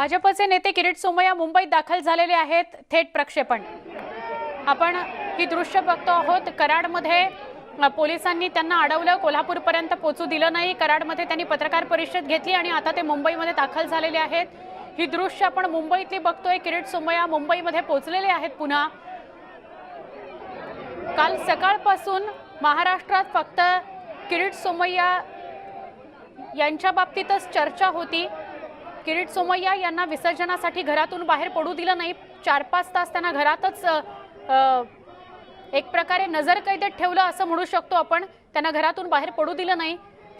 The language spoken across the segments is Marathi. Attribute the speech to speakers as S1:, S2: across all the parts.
S1: भाजपचे नेते किरीट सोमय्या मुंबईत दाखल झालेले आहेत। थेट प्रक्षेपण आपण ही दृश्य बघतो आहोत। कराडमध्ये पोलिसांनी त्यांना अडवलं, कोल्हापूरपर्यंत पोहोचू दिलं नाही। कराडमध्ये त्यांनी पत्रकार परिषद घेतली आणि आता ते मुंबईमध्ये दाखल झालेले आहेत। ही दृश्य आपण मुंबईतली बघतोय। किरीट सोमय्या मुंबईमध्ये पोहोचलेले आहेत पुन्हा। काल सकाळपासून महाराष्ट्रात फक्त किरीट सोमय्या यांच्या बाबतीतच चर्चा होती। किरीट सोमय्या यांना विसर्जनासाठी घरातून बाहेर पडू दिलं नाही। 4-5 तास त्यांना घरातच एक प्रकारे नजरकैदेत ठेवलं असं म्हणू शकतो आपण। त्यांना घरातून बाहेर पडू दिलं नाही।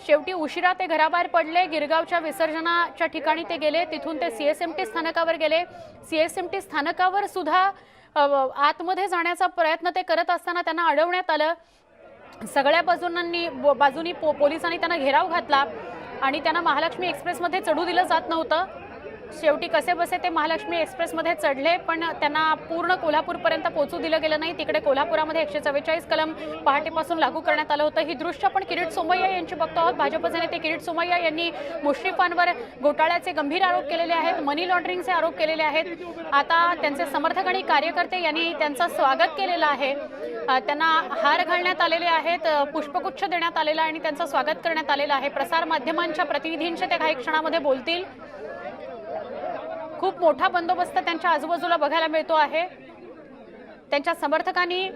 S1: शेवटी उशिरा ते घराबाहेर पडले। गिरगावच्या विसर्जनाच्या ठिकाणी ते गेले, तिथून ते सीएसएमटी स्थानकावर गेले। सीएसएमटी स्थानकावर सुद्धा आतमध्ये जाण्याचा प्रयत्न ते करत असताना त्यांना अडवण्यात आलं। सगळ्या बाजूंनी पोलिसांनी त्यांना घेराव घातला आणि त्यांना महालक्ष्मी एक्सप्रेसमध्ये चढू दिलं जात नव्हतं। शेवटी कसेबसे ते महालक्ष्मी एक्सप्रेसमध्ये चढले, पण त्यांना पूर्ण कोल्हापूरपर्यंत पोहोचू दिलं गेलं नाही। तिकडे कोल्हापुरामध्ये 144 कलम पहाटेपासून लागू करण्यात आलं होतं। ही दृश्य आपण किरीट सोमय्या यांची बघतो आहोत। भाजपचे नेते किरीट सोमय्या यांनी मुश्रीफांवर घोटाळ्याचे गंभीर आरोप केलेले आहेत, मनी लॉन्ड्रिंगचे आरोप केलेले आहेत। आता त्यांचे समर्थक आणि कार्यकर्ते यांनी त्यांचं स्वागत केलेलं आहे। त्यांना हार घालण्यात आलेले आहेत, पुष्पगुच्छ देण्यात आलेला आणि त्यांचं स्वागत करण्यात आलेलं आहे। प्रसार माध्यमांच्या प्रतिनिधींचे ते काही क्षणामध्ये बोलतील। खूप मोठा बंदोबस्त त्यांच्या आजूबाजूला बघायला मिळतो आहे। त्यांच्या समर्थकांनी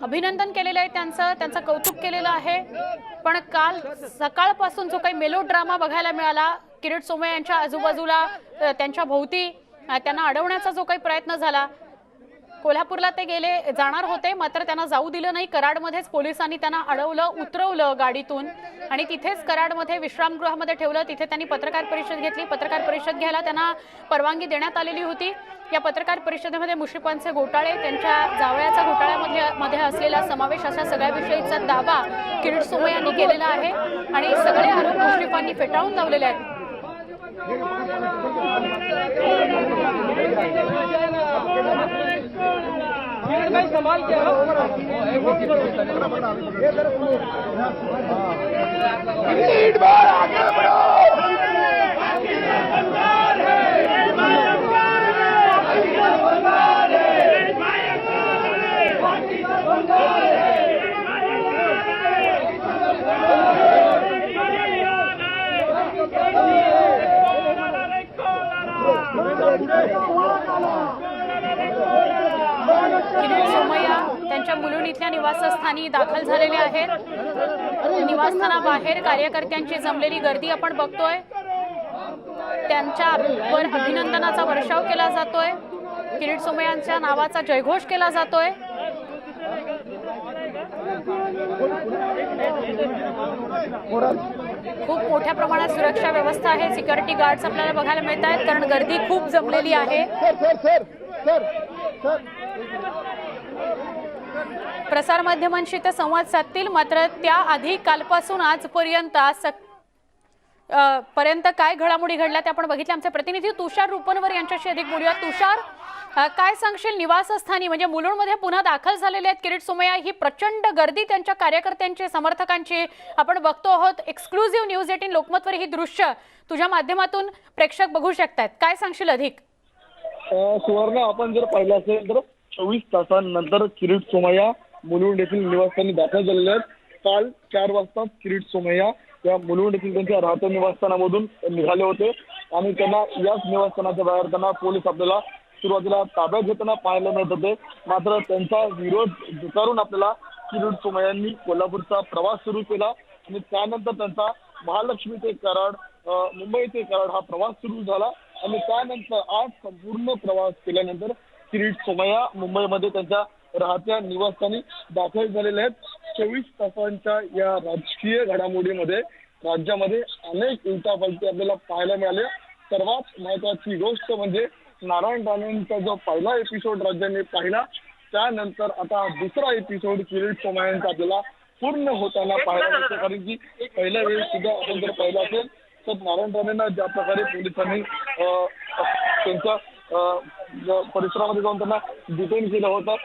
S1: अभिनंदन केलेलं आहे, त्यांचं कौतुक केलेलं आहे। पण काल सकाळपासून जो काही मेलोड्रामा बघायला मिळाला, किरीट सोमय्या यांच्या आजूबाजूला त्यांच्या भोवती त्यांना अडवण्याचा जो काही प्रयत्न झाला। कोल्हापूरला ते जाणार होते, मात्र त्यांना जाऊ दिलं नाही। कराडमध्येच पोलिसांनी त्यांना अडवलं, उतरवलं गाडीतून आणि तिथेच कराडमध्ये विश्रामगृहामध्ये ठेवलं। तिथे त्यांनी पत्रकार परिषद घेतली। पत्रकार परिषद घ्यायला त्यांना परवानगी देण्यात आलेली होती। या पत्रकार परिषदेमध्ये मुश्रीफांचे घोटाळे, त्यांच्या जावयाचा घोटाळ्यामध्ये असलेला समावेश अशा सगळ्याविषयीचा दावा किरीट सोमय्या यांनी केलेला आहे आणि सगळे आरोप मुश्रीफांनी फेटाळून लावलेले आहेत।
S2: संभाल के आगे बढ़ो।
S1: किरीट सोमय्या त्यांच्या मुलुंड इथल्या निवासस्थानी दाखल झालेले आहेत। निवासस्थानाबाहेर कार्यकर्त्यांची जमलेली गर्दी आपण बघतोय। त्यांच्यावर अभिनंदनाचा वर्षाव केला जातोय। किरीट सोमय्यांच्या नावाचा जयघोष केला जातोय। खूप मोठ्या प्रमाणात सुरक्षा व्यवस्था आहे। सिक्युरिटी गार्ड्स आपल्याला बघायला मिळत आहेत, कारण गर्दी खूप जमलेली आहे। प्रसार माध्यमांशी ते संवाद साधतील, मात्र त्याआधी कालपासून आजपर्यंत पर्यंत काय घडामोडी घडल्या ते आपण बघितले। आमचे प्रतिनिधी तुषार रुपनवर यांच्याशी अधिक बोलूया। तुषार, काय सांगशील? निवासस्थानी म्हणजे मुलुंडमध्ये पुन्हा दाखल झालेले आहेत किरीट सोमय्या। ही प्रचंड गर्दी त्यांच्या कार्यकर्त्यांची, समर्थकांची आपण बघतो आहोत। एक्सक्लुझिव्ह न्यूज 18 लोकमतवर ही दृश्य तुझ्या माध्यमातून प्रेक्षक बघू शकतात। काय सांगशील अधिक?
S2: सुवर्ण, आपण जर पाहिलं असेल तर 24 तासांनंतर किरीट सोमय्या मुलुंड येथील निवासस्थानी दाखल झालेले आहेत। काल 4 वाजता किरीट सोमय्या या मुलुंड येथील त्यांच्या राहत्या निवासस्थानामधून निघाले होते आणि त्यांना याच निवासस्थानाच्या बाहेर त्यांना पोलीस आपल्याला सुरुवातीला ताब्यात घेताना पाहायला मिळत होते। मात्र त्यांचा विरोध झुगारून आपल्याला किरीट सोमय्यांनी कोल्हापूरचा प्रवास सुरू केला आणि त्यानंतर त्यांचा महालक्ष्मी ते कराड, मुंबई ते कराड हा प्रवास सुरू झाला आणि त्यानंतर आज संपूर्ण प्रवास केल्यानंतर किरीट सोमय्या मुंबईमध्ये त्यांच्या राहत्या निवासस्थानी दाखल झालेले आहेत। 24 तासांच्या या राजकीय घडामोडीमध्ये राज्यामध्ये अनेक उलटापालटी आपल्याला पाहायला मिळाल्या। सर्वात महत्वाची गोष्ट म्हणजे नारायण राणेंचा जो पहिला एपिसोड राज्याने पाहिला, त्यानंतर आता दुसरा एपिसोड किरीट सोमय्यांचा आपल्याला पूर्ण होताना पाहायला मिळतो। कारण की पहिल्या वेळेस सुद्धा आपण जर पाहिलं असेल तर नारायण राणेंना ज्या प्रकारे पोलिसांनी त्यांच्या परिसरामध्ये जाऊन त्यांना डिटेन केलं होतं,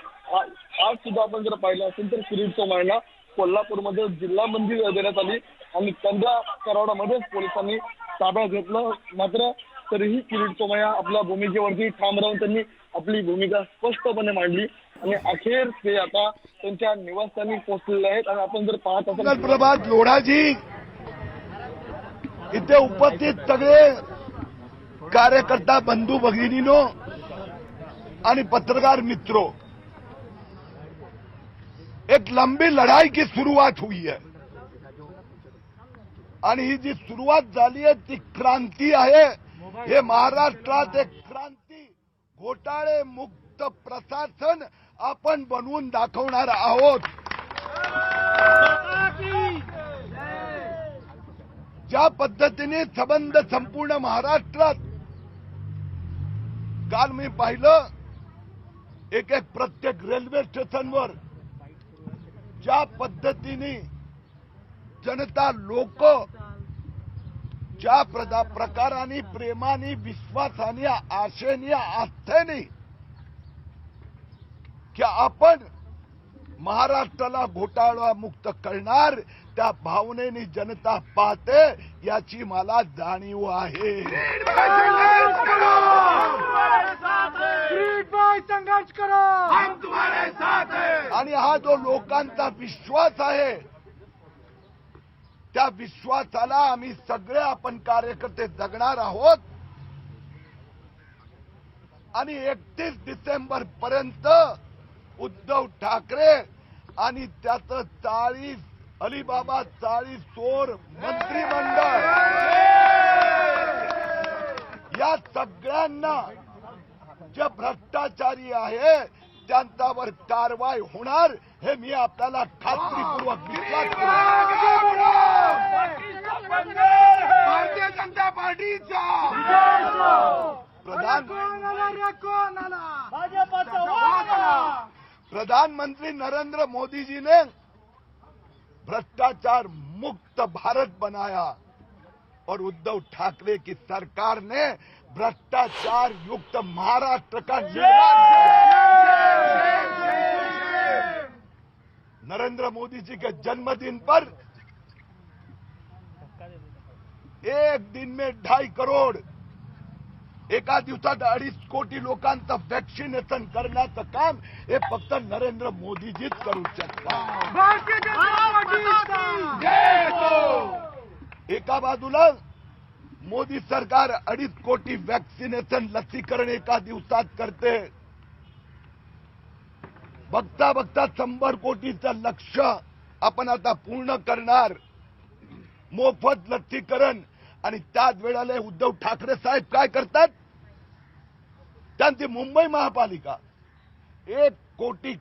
S2: आज सुद्धा आपण जर पाहिलं असेल तर किरीट सोमय्यांना कोल्हापूरमध्ये जिल्हाबंदी देण्यात आली आणि त्यांच्या कराडामध्येच पोलिसांनी ताब्यात घेतलं। मात्र तरीही किरीट सोमय्या आपल्या भूमिकेवरती ठाम राहून त्यांनी आपली भूमिका स्पष्टपणे मांडली आणि अखेर ते आता त्यांच्या निवासस्थानी पोहोचलेले आहेत. आणि आपण जर पाहत असाल
S3: प्रभात लोढाजी इथे उपस्थित सगळे कार्यकर्ता बंधू भगिनीनो आणि पत्रकार मित्रों, एक लंबी लड़ाई की शुरुआत हुई है आणि ही जी सुरुवात झाली आहे ती क्रांती आहे. हे महाराष्ट्रात एक क्रांती, घोटाळे मुक्त प्रशासन आपण बनवून दाखवणार आहोत. ज्या पद्धतीने संबंध संपूर्ण महाराष्ट्रात, काल मी पाहिलं एक एक प्रत्येक रेल्वे स्टेशनवर ज्या पद्धतीने जनता लोक ज्या प्रकाराने प्रेमाने विश्वासाने आशेने आस्थेने की आपण महाराष्ट्राला घोटाळा मुक्त करणार त्या भावनेने जनता पाहते याची मला जाणीव आहे.
S4: संघर्ष करो,
S3: हम तुम्हारे साथ हैं. आणि हा जो लोकांचा विश्वास आहे त्या विश्वासाला आम्ही सगळे आपण कार्यकर्ते जगणार आहोत. आणि 31 डिसेंबर पर्यंत उद्धव ठाकरे आणि त्याचं 40 अलिबाबा 40 चोर मंत्रिमंडळ या सगळ्यांना जे भ्रष्टाचारी आहे त्यांच्यावर कारवाई होणार हे मी आपल्याला खात्रीपूर्वक विश्वास
S4: भारतीय जनता पार्टीचा
S3: प्रधानमंत्री नरेंद्र मोदी जी ने भ्रष्टाचार मुक्त भारत बनाया और उद्धव ठाकरे की सरकार ने भ्रष्टाचार युक्त महाराष्ट्र का निर्माण किया. नरेंद्र मोदी जी के जन्मदिन पर एक दिन में 2.5 करोड़, एका दिवसात 2.5 कोटी लोकांचं वॅक्सिनेशन करण्याचं काम हे फक्त नरेंद्र मोदीजीच करू शकतात.
S4: भारतीय जनता पार्टी
S3: एका बाजूला मोदी सरकार 2.5 कोटी वॅक्सिनेशन लसीकरण एका दिवसात करते. बघता बघता 100 कोटीचं लक्ष्य आपण आता पूर्ण करणार. मोफत लसीकरण. आणि त्याच वेळेला उद्धव ठाकरे साहेब काय करतात, त्यांची मुंबई महापालिका 1 कोटी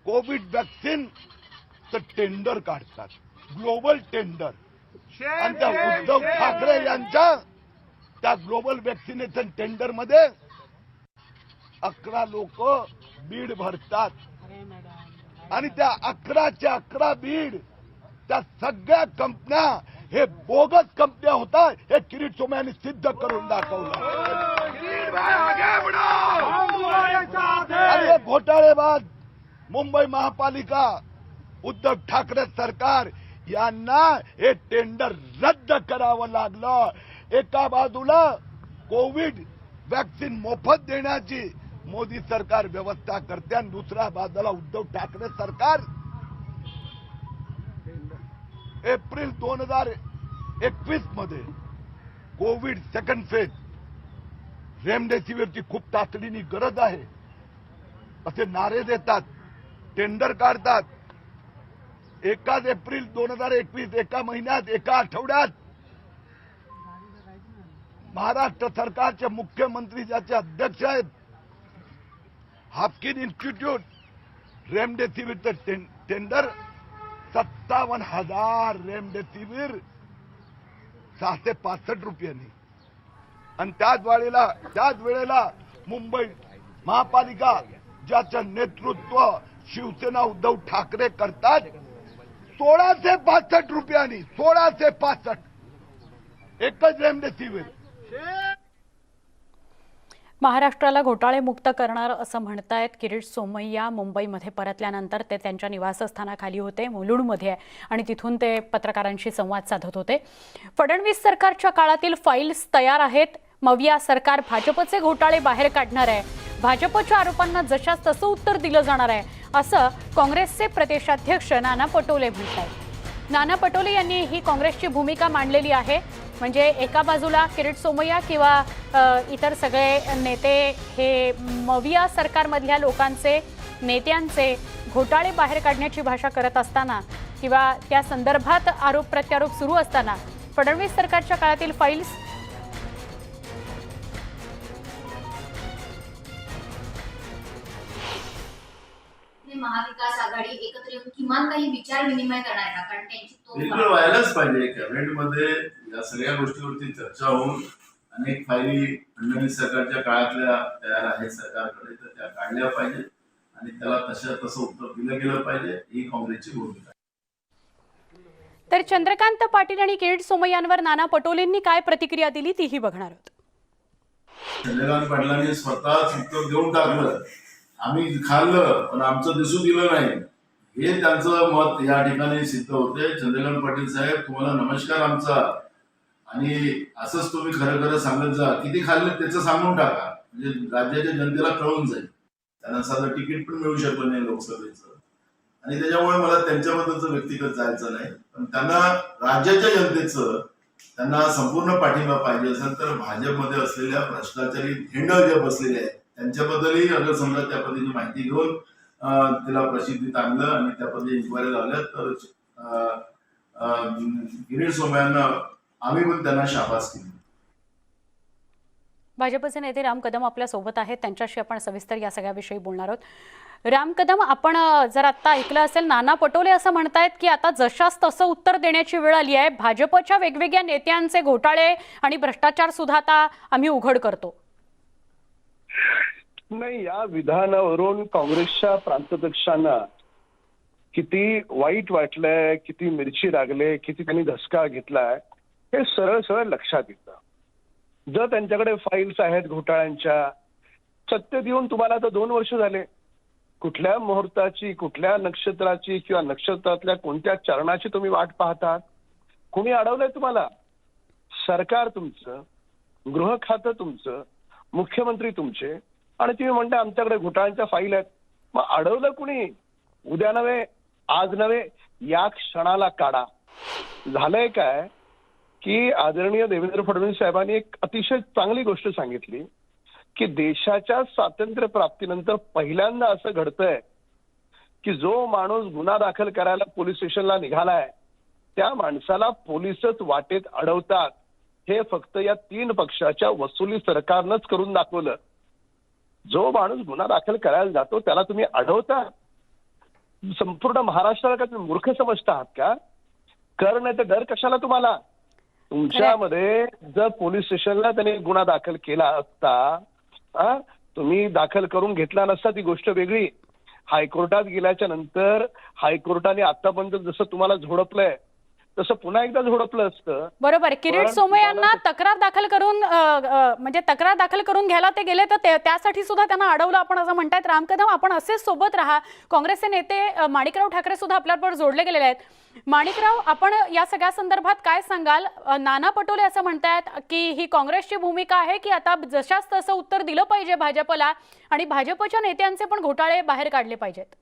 S3: कोविड वॅक्सिनचं टेंडर काढतात, ग्लोबल टेंडर. आणि त्या उद्धव ठाकरे यांच्या त्या ग्लोबल वॅक्सिनेशन टेंडर मध्ये 11 लोक बीड भरतात. आणि त्या 11च्या 11 बीड त्या सगळ्या कंपन्या हे बोगस कंपन्या होता हे किरीट सोमय्यांनी सिद्ध करून दाखवलं. आणि हे घोटाळेबाज मुंबई महापालिका, उद्धव ठाकरे सरकार यांना हे टेंडर रद्द करावं लागलं. एका बाजूला कोविड वॅक्सिन मोफत देण्याची मोदी सरकार व्यवस्था करते आणि दुसऱ्या बाजूला उद्धव ठाकरे सरकार एप्रिल 2021 मध्ये कोविड सेकंड फेज रेमडेसिवीरची खूप तातडीने गरज आहे असे नारे देतात, टेंडर काढतात. 1 एप्रिल 2021 एका महिन्यात, एका आठवड्यात महाराष्ट्र सरकारचे मुख्यमंत्री ज्याचे अध्यक्ष आहेत, हाफकिन इन्स्टिट्यूट रेमडेसिवीरचं टेंडर 57,000 रेमडेसिवीर 665 रुपयांनी. आणि त्याच वेळेला मुंबई महापालिका ज्याचं नेतृत्व शिवसेना उद्धव ठाकरे करतात 1665 रुपयांनी, 1665 एकच रेमडेसिवीर.
S1: महाराष्ट्राला घोटाळे मुक्त करणार असं म्हणतायत किरीट सोमय्या. मुंबईमध्ये परतल्यानंतर ते त्यांच्या निवासस्थानाखाली होते, मुलुंडमध्ये, आणि तिथून ते पत्रकारांशी संवाद साधत होते. फडणवीस सरकारच्या काळातील फाईल्स तयार आहेत. मविया सरकार भाजपचे घोटाळे बाहेर काढणार आहे, भाजपच्या आरोपांना जशास तसं उत्तर दिलं जाणार आहे, असं काँग्रेसचे प्रदेशाध्यक्ष नाना पटोले म्हणतात। नाना पटोले यांनी ही काँग्रेसची भूमिका मांडलेली आहे। म्हणजे एका बाजूला किरीट सोमय्या किंवा इतर सगळे नेते हे मविया सरकारमधल्या लोकांचे नेत्यांचे घोटाळे बाहेर काढण्याची भाषा करत असताना किंवा त्या संदर्भात आरोप प्रत्यारोप सुरू असताना फडणवीस सरकारच्या काळातील फाईल्स
S5: महाविकास आघाडी एकत्र येऊन किमान काही विचार विनिमय करणार का? कारण त्यांची
S6: बिलकुल व्हायलाच पाहिजे। कॅबिनेटमध्ये या सगळ्या गोष्टीवरती चर्चा होऊन अनेक फायली फडणवीस सरकारच्या काळातल्या तयार आहेत सरकारकडे, तर त्या काढल्या पाहिजेत आणि त्याला तसं उत्तर दिलं गेलं पाहिजे, ही काँग्रेसची भूमिका आहे।
S1: तर चंद्रकांत पाटील आणि किरीट सोमय्यांवर नाना पटोलेंनी काय प्रतिक्रिया दिली तीही बघणार आहोत।
S6: चंद्रकांत पाटलांनी स्वतःच उत्तर देऊन टाकलं, आम्ही खाल्लं पण आमचं दिसू दिलं नाही, हे त्यांचं मत या ठिकाणी सिद्ध होते। चंद्रकांत पाटील साहेब, तुम्हाला नमस्कार आमचा, आणि असंच तुम्ही खरं खरं सांगत जा, किती खाल्लं त्याचं सांगून टाका, म्हणजे राज्याच्या जनतेला कळून जाईल। त्यांना साधं तिकीट पण मिळू शकलं नाही लोकसभेचं, आणि त्याच्यामुळे मला त्यांच्याबद्दलचं व्यक्तिगत जायचं नाही, पण त्यांना राज्याच्या जनतेचं त्यांना संपूर्ण पाठिंबा पाहिजे असेल तर भाजपमध्ये असलेल्या भ्रष्टाचारी धेंड जे बसलेले आहेत त्यांच्याबद्दलही अगर समजा त्या पद्धतीची माहिती घेऊन तिला प्रसिद्धीत आणलं आणि त्या पद्धतीने इन्क्वायरी झाल्या तर किरीट सोमय्यांना आम्ही पण त्यांना शाबास केली।
S1: भाजपचे नेते राम कदम आपल्या सोबत आहेत, त्यांच्याशी आपण सविस्तर या सगळ्याविषयी बोलणार आहोत। राम कदम, आपण जर आता ऐकलं असेल, नाना पटोले असं म्हणतायत की आता जशास तसं उत्तर देण्याची वेळ आली आहे, भाजपच्या वेगवेगळ्या नेत्यांचे घोटाळे आणि भ्रष्टाचार सुद्धा आता आम्ही उघड करतो।
S7: नाही, या विधानावरून काँग्रेसच्या प्रांताध्यक्षांना किती वाईट वाटलंय, किती मिरची लागले, किती त्यांनी धसका घेतलाय हे सरळ सरळ लक्षात येतं। जर त्यांच्याकडे फाईल्स आहेत घोटाळ्यांच्या, सत्य देऊन तुम्हाला आता 2 वर्ष झाले, कुठल्या मुहूर्ताची, कुठल्या नक्षत्राची किंवा नक्षत्रातल्या कोणत्या चरणाची तुम्ही वाट पाहतात? कुणी अडवलंय तुम्हाला? सरकार तुमचं, गृह खातं तुमचं, मुख्यमंत्री तुमचे, आणि तुम्ही म्हणता आमच्याकडे घोटाळ्यांच्या फाईल आहेत। मग अडवलं कुणी? उद्या नव्हे, आज नव्हे, या क्षणाला काढा। झालंय काय की आदरणीय देवेंद्र फडणवीस साहेबांनी एक अतिशय चांगली गोष्ट सांगितली की देशाच्या स्वातंत्र्य प्राप्तीनंतर पहिल्यांदा असं घडतंय की जो माणूस गुन्हा दाखल करायला पोलीस स्टेशनला निघालाय त्या माणसाला पोलीसच वाटेत अडवतात। हे फक्त या 3 पक्षाच्या वसुली सरकारनंच करून दाखवलं। जो माणूस गुन्हा दाखल करायला जातो त्याला तुम्ही अडवता? संपूर्ण महाराष्ट्राला का तुम्ही मूर्ख समजता आहात का? कर नाही तर डर कशाला तुम्हाला? तुमच्यामध्ये जर पोलीस स्टेशनला त्यांनी गुन्हा दाखल केला असता, तुम्ही दाखल करून घेतला नसता ती गोष्ट वेगळी। हायकोर्टात गेल्याच्या नंतर हायकोर्टाने आतापर्यंत जसं तुम्हाला झोडपलंय तसं पुन्हा एकदा झोडपलं असतं।
S1: बरोबर। किरीट सोमय्यांना तक्रार दाखल करून घ्यायला ते गेले, तर त्यासाठी सुद्धा त्यांना अडवलं आपण असं म्हणतायत। राम कदम, आपण असेच सोबत राहा। काँग्रेसचे नेते माणिकराव ठाकरे सुद्धा आपल्याबरोबर जोडले गेलेले आहेत। माणिकराव, आपण या सगळ्या संदर्भात काय सांगाल? नाना पटोले असं म्हणतायत की ही काँग्रेसची भूमिका आहे की आता जशास तसं उत्तर दिलं पाहिजे भाजपला आणि भाजपच्या नेत्यांचे पण घोटाळे बाहेर काढले पाहिजेत।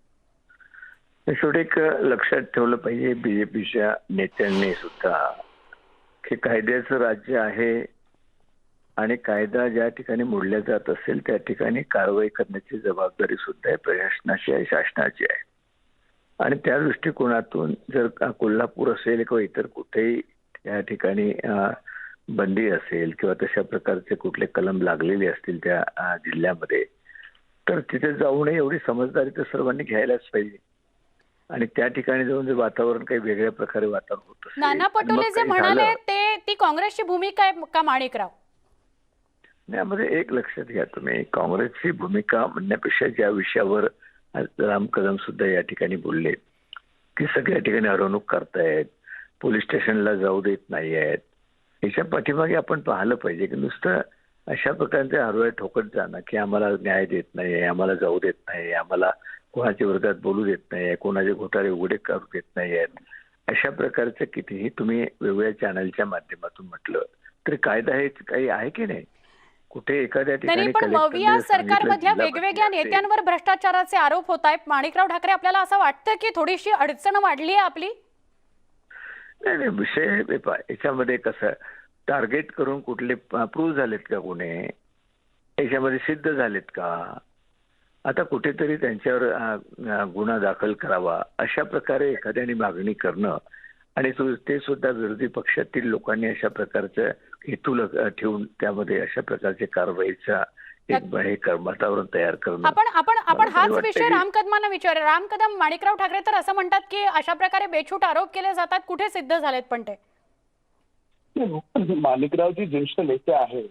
S8: शेवटी एक लक्षात ठेवलं पाहिजे बीजेपीच्या नेत्यांनी सुद्धा की कायद्याचं राज्य आहे आणि कायदा ज्या ठिकाणी मोडला जात असेल त्या ठिकाणी कारवाई करण्याची जबाबदारी सुद्धा प्रशासनाची आहे, शासनाची आहे। आणि त्या दृष्टिकोनातून जर कोल्हापूर असेल किंवा इतर कुठेही त्या ठिकाणी बंदी असेल किंवा तशा प्रकारचे कुठले कलम लागलेले असतील त्या जिल्ह्यामध्ये, तर तिथे जाऊनही एवढी समजदारी तर सर्वांनी घ्यायलाच पाहिजे। आणि त्या ठिकाणी जाऊन जर वातावरण काही वेगळ्या प्रकारे वातावरण होत असेल,
S1: नाना पटोले जे म्हणाले ती काँग्रेसची भूमिका आहे का माणिकराव?
S8: यामध्ये एक लक्षात घ्या तुम्ही, काँग्रेसची भूमिका म्हणण्यापेक्षा ज्या विषयावर राम कदम सुद्धा या ठिकाणी बोलले की सगळ्या ठिकाणी हरवणूक करतायत, पोलीस स्टेशनला जाऊ देत नाही आहेत, याच्या पाठीमागे आपण पाहिलं पाहिजे की नुसतं अशा प्रकारचे हरवळ्या ठोकत जाणं की आम्हाला न्याय देत नाही, आम्हाला जाऊ देत नाही, आम्हाला कोणाच्या विरोधात बोलू देत नाही, कोणाचे घोटाळे उघडे करू देत नाही आहेत, अशा प्रकारचे कितीही तुम्ही वेगवेगळ्या चॅनलच्या माध्यमातून म्हटलं तरी कायदा हे काही आहे की नाही? कुठे एखाद्या
S1: नाही
S8: ठिकाणी
S1: पण
S8: कलेक्टरने
S1: मविया
S8: सांगितलं
S1: सरकारमधल्या
S8: जिल्हा
S1: वेगवेगळ्या
S8: परिषद
S1: नेत्यांवर भ्रष्टाचाराचे आरोप होत आहेत. माणिकराव ठाकरे, आपल्याला असं वाटतं की थोडीशी अडचण वाढली आहे आपली?
S8: नाही नाही, विषय हे पहा, याच्यामध्ये कसं टार्गेट करून कुठले अप्रूव्ह झालेत का गुन्हे, याच्यामध्ये सिद्ध झालेत का, आता कुठेतरी त्यांच्यावर गुन्हा दाखल करावा अशा प्रकारे एखाद्याने मागणी करणं आणि ते सुद्धा विरोधी पक्षातील लोकांनी अशा प्रकारचं हेतू ठेवून त्यामध्ये अशा प्रकारच्या कारवाईचा एक वातावरण तयार करणं.
S1: आपण हाच
S8: वाटतं
S1: विषय
S8: की-
S1: राम कदमांना विचार. राम कदम, माणिकराव ठाकरे तर असं म्हणतात की अशा प्रकारे बेछूट आरोप केले जातात, कुठे सिद्ध झालेत पण ते?
S7: माणिकरावजी ज्येष्ठ नेते आहे,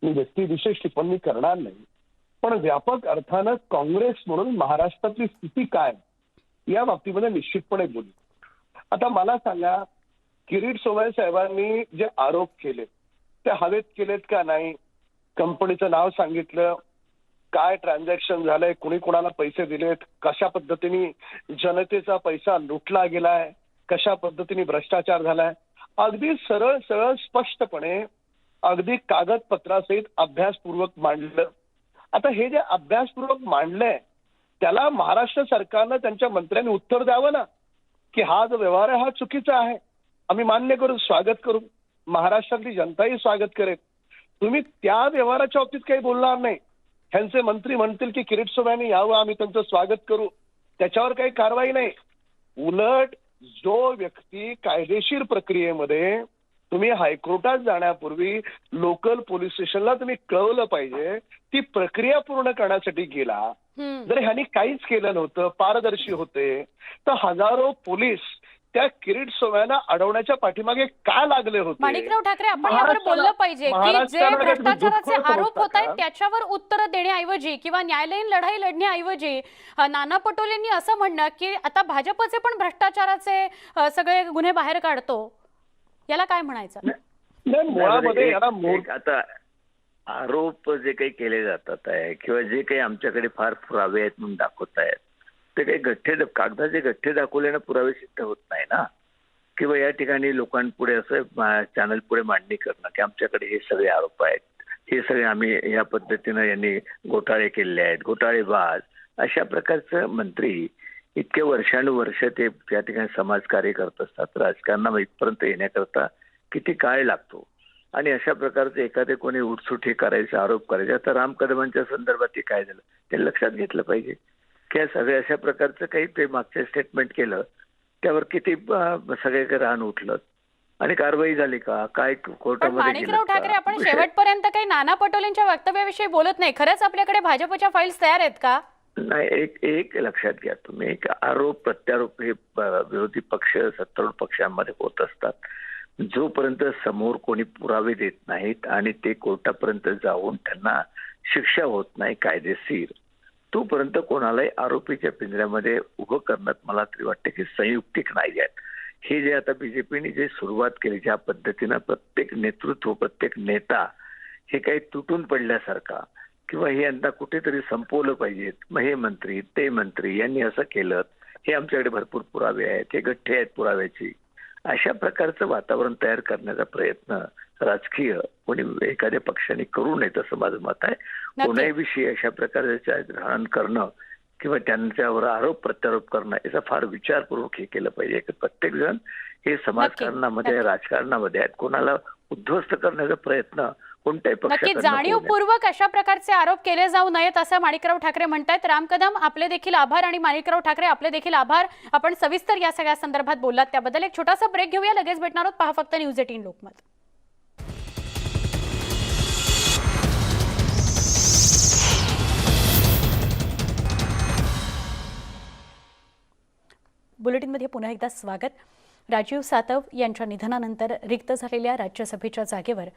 S7: मी व्यक्तिविशेष टिप्पणी करणार नाही, पण व्यापक अर्थानं काँग्रेस म्हणून महाराष्ट्रातली स्थिती काय या बाबतीमध्ये निश्चितपणे बोलू. आता मला सांगा, किरीट सोमय्या साहेबांनी जे आरोप केले ते हवेत केलेत का नाही? कंपनीचं नाव सांगितलं, काय ट्रान्झॅक्शन झालंय, कुणी कोणाला पैसे दिलेत, कशा पद्धतीने जनतेचा पैसा लुटला गेलाय, कशा पद्धतीने भ्रष्टाचार झालाय, अगदी सरळ सरळ स्पष्टपणे अगदी कागदपत्रासहित अभ्यासपूर्वक मांडलं. आता हे जे अभ्यासपूर्वक मांडलंय त्याला महाराष्ट्र सरकारनं त्यांच्या मंत्र्यांनी उत्तर द्यावं ना, की हा जो व्यवहार आहे हा चुकीचा आहे. आम्ही मान्य करू, स्वागत करू, महाराष्ट्रातली जनताही स्वागत करेल. तुम्ही त्या व्यवहाराच्या बाबतीत काही बोलणार नाही. ह्यांचे मंत्री म्हणतील की किरीट सोमय्यांनी यावं, आम्ही त्यांचं स्वागत करू, त्याच्यावर काही कारवाई नाही. उलट जो व्यक्ती कायदेशीर प्रक्रियेमध्ये तुम्ही हायकोर्टात जाण्यापूर्वी लोकल पोलीस स्टेशनला तुम्ही कळवलं पाहिजे, ती प्रक्रिया पूर्ण करण्यासाठी गेला. जर ह्यांनी काहीच केलं नव्हतं, पारदर्शी होते, तर हजारो पोलीस त्या किरीट सोमय्यांना अडवण्याच्या पाठीमागे का लागले होते?
S1: माणिकराव ठाकरे, आपण यावर बोललं पाहिजे की जे भ्रष्टाचाराचे आरोप होत आहेत त्याच्यावर उत्तर देण्याऐवजी किंवा न्यायालयीन लढाई लढण्याऐवजी नाना पटोलेंनी असं म्हणणं की आता भाजपचे पण भ्रष्टाचाराचे सगळे गुन्हे बाहेर काढतो, याला काय म्हणायचं?
S7: नाही, मुळामध्ये याला
S8: आता आरोप जे काही केले जातात आहे किंवा जे काही आमच्याकडे फार पुरावे आहेत म्हणून दाखवत आहेत, ते काही कागदाचे गठ्ठे दाखवल्यानं पुरावे सिद्ध होत नाही ना. किंवा या ठिकाणी लोकांपुढे असं चॅनल पुढे मांडणी करणं की आमच्याकडे हे सगळे आरोप आहेत, हे सगळे आम्ही या पद्धतीनं यांनी घोटाळे केलेले आहेत, घोटाळेबाज अशा प्रकारचं मंत्री इतके वर्षानुवर्ष ते त्या ठिकाणी समाजकार्य करत असतात. राजकारणामध्ये इथपर्यंत येण्याकरता किती काळ लागतो आणि अशा प्रकारचे एखादे कोणी उठसूट हे करायचे, आरोप करायचे. आता राम कदमांच्या संदर्भात ते काय झालं ते लक्षात घेतलं पाहिजे की सगळे अशा प्रकारचं काही ते मागचे स्टेटमेंट केलं त्यावर किती सगळे रान उठलं आणि कारवाई झाली का, काय कोर्टामध्ये?
S1: माणिकराव ठाकरे, आपण शेवटपर्यंत काही नाना पटोलेंच्या वक्तव्याविषयी बोलत नाही. खरंच आपल्याकडे भाजपच्या फाईल्स तयार आहेत का?
S8: नाही, एक लक्षात घ्या तुम्ही, एक आरोप प्रत्यारोप हे विरोधी पक्ष सत्तारूढ पक्षांमध्ये होत असतात. जोपर्यंत समोर कोणी पुरावे देत नाहीत आणि ते कोर्टापर्यंत जाऊन त्यांना शिक्षा होत नाही कायदेशीर, तोपर्यंत कोणालाही आरोपीच्या पिंजऱ्यामध्ये उभं करण्यात मला तरी वाटतं की संयुक्तिक नाही आहेत. हे जे आता बीजेपीने जे सुरुवात केली, ज्या पद्धतीनं प्रत्येक नेतृत्व, प्रत्येक नेता हे काही तुटून पडल्यासारखा किंवा हे यंदा कुठेतरी संपवलं पाहिजेत, मग हे मंत्री ते मंत्री यांनी असं केलं, हे आमच्याकडे भरपूर पुरावे आहेत, हे गठ्ठे आहेत पुराव्याची, अशा प्रकारचं वातावरण तयार करण्याचा प्रयत्न राजकीय कोणी एखाद्या पक्षाने करू नये असं माझं मत आहे. कोणाही विषयी अशा प्रकारचे राहण करणं किंवा त्यांच्यावर आरोप प्रत्यारोप करणं याचा फार विचारपूर्वक हे केलं पाहिजे. प्रत्येक जण हे समाजकारणामध्ये राजकारणामध्ये आहेत, कोणाला उद्ध्वस्त करण्याचा प्रयत्न कोणत्याही
S1: नक्की
S8: पक्षाकडून
S1: जाणीवपूर्वक अशा प्रकारचे आरोप केले जाऊ नयेत असं माणिकराव ठाकरे म्हणतायत. राम कदम, आपले देखील आभार आणि माणिकराव ठाकरे आपले देखील आभार. आपण सविस्तर या सगळ्या संदर्भात बोललात त्याबद्दल. एक छोटासा ब्रेक घेऊया, लगेच भेटणार आहोत. पहा फक्त न्यूज 18 लोकमत. बुलेटिनमध्ये पुन्हा एकदा स्वागत. राजीव सातव यांच्या निधनानंतर रिक्त झालेल्या राज्यसभेच्या जागेवर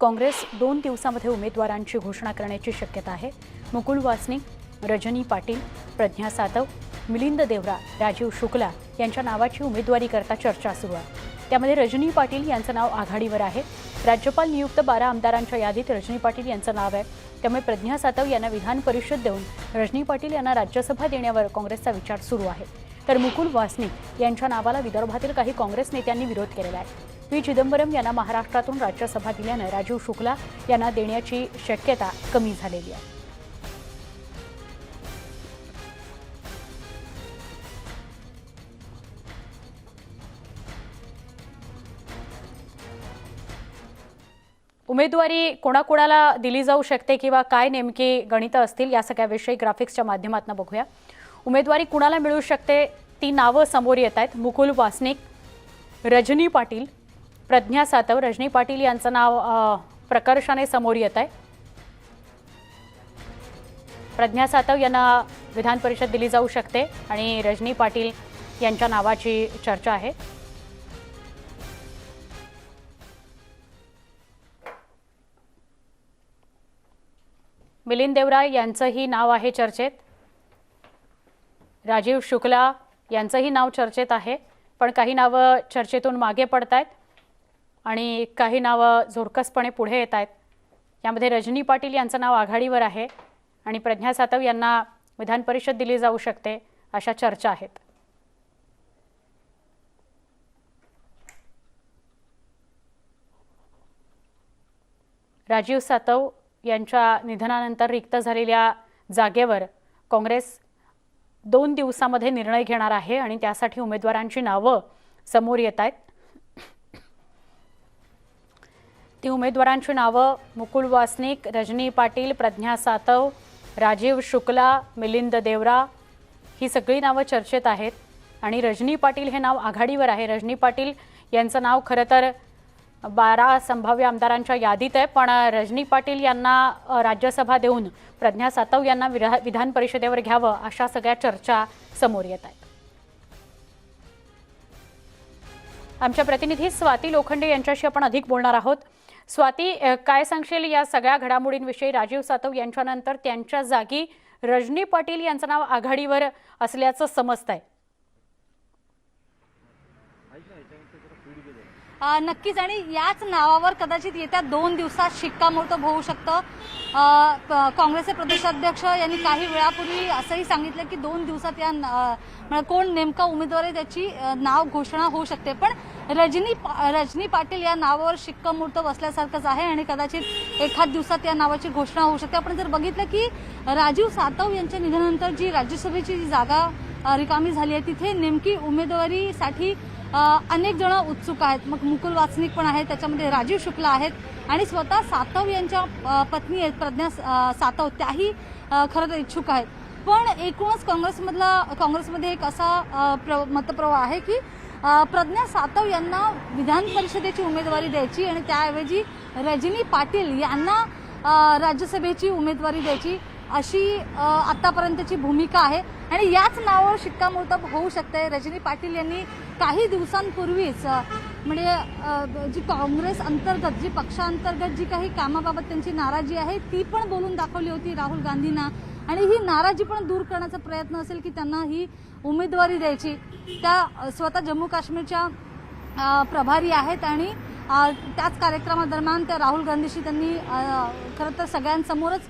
S1: काँग्रेस 2 दिवसांमध्ये उमेदवारांची घोषणा करण्याची शक्यता आहे. मुकुल वासनिक, रजनी पाटील, प्रज्ञा सातव, मिलिंद देवरा, राजीव शुक्ला यांच्या नावाची उमेदवारी करता चर्चा सुरू आहे. त्यामध्ये रजनी पाटील यांचं नाव आघाडीवर आहे. राज्यपाल नियुक्त 12 आमदारांच्या यादीत रजनी पाटील यांचं नाव आहे. त्यामुळे प्रज्ञा सातव यांना विधान परिषद देऊन रजनी पाटील यांना राज्यसभा देण्यावर काँग्रेसचा विचार सुरू आहे. तर मुकुल वासनिक यांच्या नावाला विदर्भातील काही काँग्रेस नेत्यांनी विरोध केलेला आहे. पी चिदंबरम यांना महाराष्ट्रातून राज्यसभा दिल्यानं राजीव शुक्ला यांना देण्याची शक्यता कमी झालेली आहे. उमेदवारी कोणाकोणाला दिली जाऊ शकते किंवा काय नेमकी गणितं असतील या सगळ्याविषयी ग्राफिक्सच्या माध्यमातून बघूया. उमेदवारी कुणाला मिळू शकते ती नावं समोर येत आहेत. मुकुल वासनिक, रजनी पाटील, प्रज्ञा सातव. रजनी पाटील यांचं नाव प्रकर्षाने समोर येत आहे. प्रज्ञा सातव यांना विधान परिषद दिली जाऊ शकते आणि रजनी पाटील यांच्या नावाची चर्चा आहे. मिलिंद देवरा यांचंही नाव आहे चर्चेत. राजीव शुक्ला यांचंही नाव चर्चेत आहे, पण काही नावं चर्चेतून मागे पडत आहेत आणि काही नावं जोरकसपणे पुढे येत आहेत. यामध्ये रजनी पाटील यांचं नाव आघाडीवर आहे आणि प्रज्ञा सातव यांना विधान परिषद दिली जाऊ शकते अशा चर्चा आहेत. राजीव सातव यांच्या निधनानंतर रिक्त झालेल्या जागेवर काँग्रेस 2 दिवसामध्ये निर्णय घेणार आहे आणि त्यासाठी उमेदवारांची नावं समोर येत आहेत. ती उमेदवारांची नावं मुकुल वासनिक, रजनी पाटील, प्रज्ञा सातव, राजीव शुक्ला, मिलिंद देवरा ही सगळी नावं चर्चेत आहेत आणि रजनी पाटील हे नाव आघाडीवर आहे. रजनी पाटील यांचं नाव खरं तर 12 संभाव्य आमदारांच्या यादीत आहे, पण रजनी पाटील यांना राज्यसभा देऊन प्रज्ञा सातव यांना विधान परिषदेवर घ्यावं अशा सगळ्या चर्चा समोर येत आहेत. आमच्या प्रतिनिधी स्वाती लोखंडे यांच्याशी आपण अधिक बोलणार आहोत. स्वाती, काय सांगशील या सगळ्या घडामोडींविषयी? राजीव सातव यांच्यानंतर त्यांच्या जागी रजनी पाटील यांचं नाव आघाडीवर असल्याचं समजतंय.
S9: नक्कीच, आणि याच नावावर कदाचित येत्या 2 दिवसात शिक्कामोर्तब होऊ शकतं. काँग्रेसचे प्रदेशाध्यक्ष यांनी काही वेळापूर्वी असंही सांगितलं की 2 दिवसात या कोण नेमका उमेदवार आहे त्याची नाव घोषणा होऊ शकते. पण रजनी पाटील या नावावर शिक्कामोर्तब असल्यासारखंच आहे आणि कदाचित एखाद दिवसात या नावाची घोषणा होऊ शकते. आपण जर बघितलं की राजीव सातव यांच्या निधनानंतर जी राज्यसभेची जी जागा रिकामी झाली आहे तिथे नेमकी उमेदवारीसाठी अनेक जण उत्सुक आहेत. मग मुकुल वासनिक पण आहेत, त्याच्यामध्ये राजीव शुक्ला आहेत आणि स्वतः सातव यांच्या पत्नी आहेत प्रज्ञा सातव, त्याही खरं तर इच्छुक आहेत. पण एकूणच काँग्रेसमध्ये एक असा मतप्रवाह आहे की प्रज्ञा सातव यांना विधान परिषदेची उमेदवारी द्यायची आणि त्याऐवजी रजनी पाटील यांना राज्यसभेची उमेदवारी द्यायची अशी आतापर्यंतची भूमिका आहे आणि याच नावावर शिक्कामोर्तब होऊ शकते. रजनी पाटील यांनी काही दिवसांपूर्वीच म्हणजे जी काँग्रेस अंतर्गत, जी पक्षांतर्गत जी काही कामाबाबत त्यांची नाराजी आहे ती पण बोलून दाखवली होती राहुल गांधींना आणि ही नाराजी पण दूर करण्याचा प्रयत्न असेल की त्यांना ही उमेदवारी द्यायची. त्या स्वतः जम्मू काश्मीरच्या प्रभारी आहेत आणि त्याच कार्यक्रमादरम्यान त्या राहुल गांधीशी त्यांनी खरं तर सगळ्यांसमोरच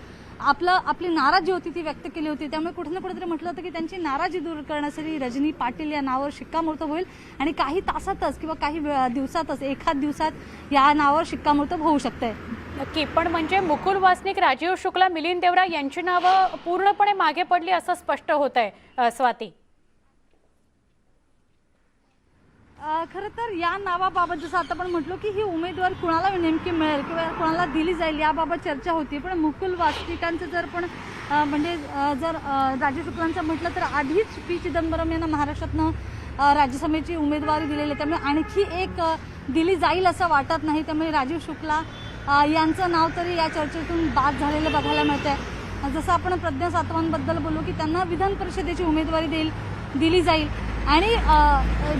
S9: आपली नाराजी होती ती व्यक्त केली होती. त्यामुळे कुठे ना कुठेतरी म्हटलं होतं की त्यांची नाराजी दूर करण्यासाठी रजनी पाटील या नावावर शिक्कामोर्तब होईल आणि काही तासातच किंवा काही दिवसातच, एखाद दिवसात या नावावर शिक्कामोर्तब होऊ शकते.
S1: नक्की, पण म्हणजे मुकुल वासनिक, राजीव शुक्ला, मिलिंद देवरा यांची नावं पूर्णपणे मागे पडली असं स्पष्ट होत आहे. स्वाती,
S9: खरं तर या नावाबाबत जसं आता आपण म्हटलो की ही उमेदवार कुणाला नेमकी मिळेल किंवा कुणाला दिली जाईल याबाबत चर्चा होती. पण मुकुल वासनिकांचं जर पण म्हणजे जर राजीव शुक्लांचं म्हटलं तर आधीच पी चिदंबरम यांना महाराष्ट्रातनं राज्यसभेची उमेदवारी दिलेली आहे, त्यामुळे आणखी एक दिली जाईल असं वाटत नाही. त्यामुळे राजीव शुक्ला यांचं नाव तरी या चर्चेतून बाद झालेलं बघायला मिळतंय. जसं आपण प्रज्ञा सातवांबद्दल बोलू की त्यांना विधान परिषदेची उमेदवारी दिली जाईल आणि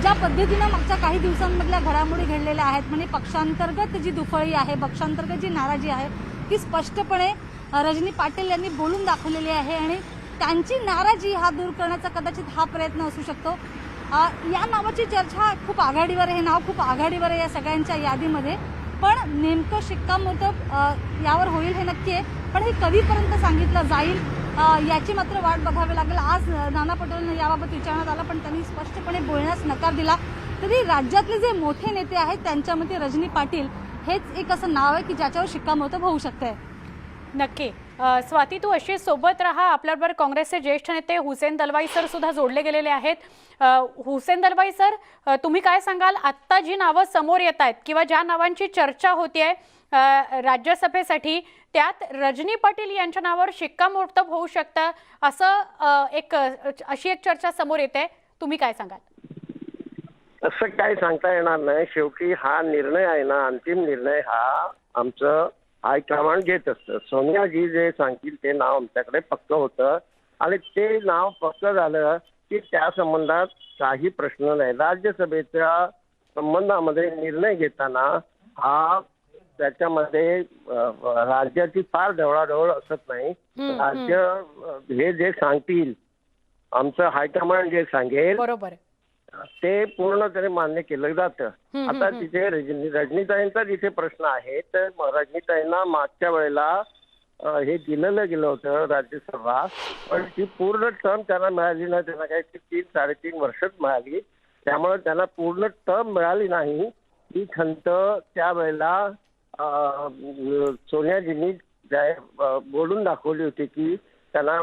S9: ज्या पद्धतीनं मागच्या काही दिवसांमधल्या घडामोडी घडलेल्या आहेत म्हणजे पक्षांतर्गत जी दुफळी आहे, पक्षांतर्गत जी नाराजी आहे ती स्पष्टपणे रजनी पाटील यांनी बोलून दाखवलेली आहे आणि त्यांची नाराजी हा दूर करण्याचा कदाचित हा प्रयत्न असू शकतो. या नावाची चर्चा खूप आघाडीवर आहे, हे नाव खूप आघाडीवर आहे या सगळ्यांच्या यादीमध्ये. पण नेमकं शिक्कामोर्तब यावर होईल हे नक्की आहे, पण हे कधीपर्यंत सांगितलं जाईल याची मात्र वाट बघावी लागेल. आज नाना पटोलेंना याबाबत विचारण्यात आलं पण त्यांनी स्पष्टपणे बोलण्यास नकार दिला तरी राज्यातले जे मोठे नेते आहेत त्यांच्यामध्ये रजनी पाटील हेच एक असं नाव आहे की ज्याच्यावर शिक्कामोर्तब होऊ शकतंय.
S1: नक्की. स्वाती, तू अशी सोबत राहा. आपल्याबरोबर काँग्रेसचे ज्येष्ठ नेते हुसेन दलवाई सर सुद्धा जोडले गेलेले आहेत. हुसेन दलवाई सर, तुम्ही काय सांगाल? आत्ता जी नावं समोर येत आहेत किंवा ज्या नावांची चर्चा होतीये राज्यसभेसाठी, त्यात रजनी पाटील यांच्या नावावर शिक्कामोर्तब होऊ शकतं असं अशी एक चर्चा समोर येते. तुम्ही काय सांगाल?
S10: असं काय सांगता येणार नाही. शेवटी हा निर्णय आहे ना, अंतिम निर्णय हा आमचं हायकमांड घेत असतं. सोनियाजी जे सांगतील ते नाव आमच्याकडे पक्क होतं आणि ते नाव पक्क झालं की त्या संबंधात काही प्रश्न नाही. राज्यसभेच्या संबंधामध्ये निर्णय घेताना हा त्याच्यामध्ये राज्याची फार ढवळाढवळ असत नाही. राज्य हे जे सांगतील, आमचं हायकमांड जे सांगेल
S1: बरोबर
S10: ते पूर्णपणे मान्य केलं जातं. आता तिथे रजनीताईंचा जिथे प्रश्न आहे तर रजनीताईंना मागच्या वेळेला हे दिलेलं गेलं होतं राज्यसभा, पण ती पूर्ण टर्म त्यांना मिळाली नाही. त्यांना काही 3-3.5 वर्षच मिळाली. त्यामुळे त्यांना पूर्ण टर्म मिळाली नाही. ही खंत त्यावेळेला सोनियाजींनी बोलून दाखवली होती की त्यांना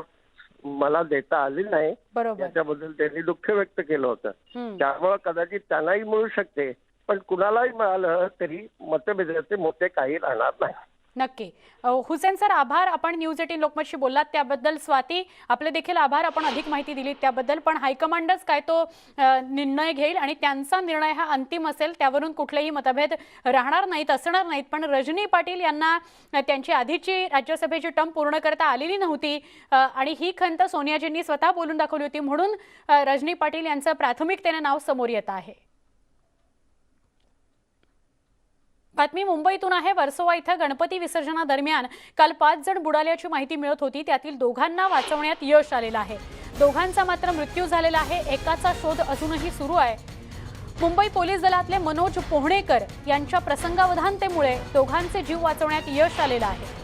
S10: मला देता आली नाही. त्याच्याबद्दल त्यांनी दुःख व्यक्त केलं होतं. त्यामुळे कदाचित त्यांनाही मिळू शकते, पण कुणालाही मिळालं तरी मतभेदाचे मोठे काही राहणार नाही.
S1: नक्की. हुसेन सर, आभार. आपण न्यूज 18 लोकमतशी बोललात त्याबद्दल. स्वाती, आपले देखील आभार. आपण अधिक माहिती दिली त्याबद्दल. पण हायकमांडच काय तो निर्णय घेईल आणि त्यांचा निर्णय हा अंतिम असेल, त्यावरून कुठलेही मतभेद राहणार नाहीत, असणार नाहीत. पण रजनी पाटील यांना त्यांची आधीची राज्यसभेची टर्म पूर्ण करता आलेली नव्हती आणि ही खंत सोनियाजींनी स्वतः बोलून दाखवली होती, म्हणून रजनी पाटील यांचं प्राथमिकतेने नाव समोर येत आहे. बातमी मुंबईतून आहे. वर्सोवा इथं गणपती विसर्जनादरम्यान काल 5 जण बुडाल्याची माहिती मिळत होती. त्यातील 2घांना वाचवण्यात यश आलेलं आहे. 2घांचा मात्र मृत्यू झालेला आहे. एकाचा शोध अजूनही सुरू आहे. मुंबई पोलीस दलातले मनोज पोहणेकर यांच्या प्रसंगावधानतेमुळे 2घांचे जीव वाचवण्यात यश आलेलं आहे.